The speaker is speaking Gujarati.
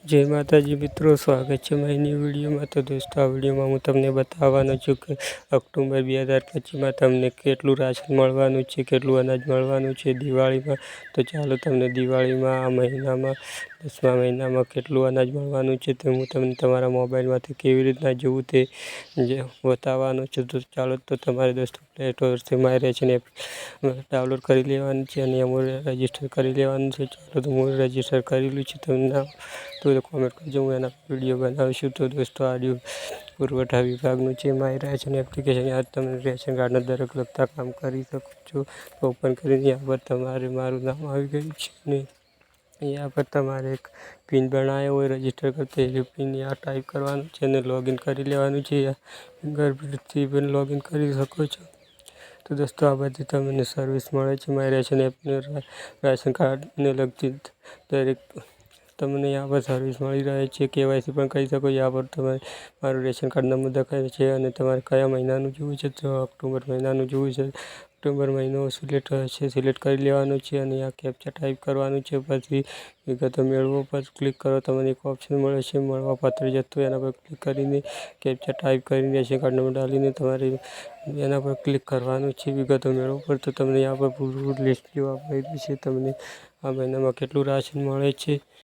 જય માતાજી મિત્રો, સ્વાગત છે મારી વિડીયોમાં। તો દોસ્તો, આ વિડીયોમાં હું તમને બતાવવાનો છું કે ઓક્ટોબર 2025માં તમને કેટલું રાશન મળવાનું છે, કેટલું અનાજ મળવાનું છે દિવાળીમાં। તો ચાલો તમને દિવાળીમાં આ મહિનામાં 10મા મહિનામાં કેટલું અનાજ મળવાનું છે તે હું તમને તમારા મોબાઈલમાંથી કેવી રીતના જોવું તે બતાવવાનું છું। તો ચાલો, તો તમારે દોસ્તો પ્લે સ્ટોરથી માય રેશન એપ ડાઉનલોડ કરી લેવાની છે અને એમાં રજીસ્ટર કરી લેવાનું છે। ચાલો, તો હું રજીસ્ટર કરેલું છે, તમને તો કોમેન્ટ કરજો, હું એના વિડીયો બનાવીશું। તો દોસ્તો, આ પુરવઠા વિભાગનું છે માય રેશન એપ્લિકેશન। યાર, તમે રેશન કાર્ડના દરેક લગતા કામ કરી શકો છો। ઓપન કરીને यहाँ પર તમારે મારું નામ આવી ગયું છે ને यहाँ પર તમારે એક પિન બનાવ્યો હોય રજીસ્ટર કરતા, એ પિન यहाँ ટાઈપ કરવાનું છે અને લોગિન કરી લેવાનું છે। ઘરથી પણ લોગિન કરી શકો છો। તો દોસ્તો, આ બધી તમને સર્વિસ મળે છે માય રેશન એપને રાશન કાર્ડને લગતી દરેક તમને यहाँ પર સર્વિસ મળી રહે છે। KYC પણ કરી શકો। यहाँ પર તમારે મારું રેશન કાર્ડ નંબર દેખાય છે અને તમારે કયા મહિનાનું જોવું છે, તો ઓક્ટોબર મહિનાનું જોવું છે। ઓક્ટોબર મહિનો સિલેક્ટ કરી લેવાનું છે અને આ કેપ્ચા ટાઈપ કરવાનું છે। પછી વિગતો મેળવો પર ક્લિક કરો, તમને એક ઓપ્શન મળે છે મળવાપાત્ર જથ્થો, એના પર ક્લિક કરીને કેપ્ચા ટાઈપ કરીને રેશન કાર્ડ નંબર ડાલીને તમારે એના પર ક્લિક કરવાનું છે વિગતો મેળવો પર। તો તમને यहाँ પર પૂરું લિસ્ટ જોવા મળી છે, તમને આ મહિનામાં કેટલું રાશન મળે છે।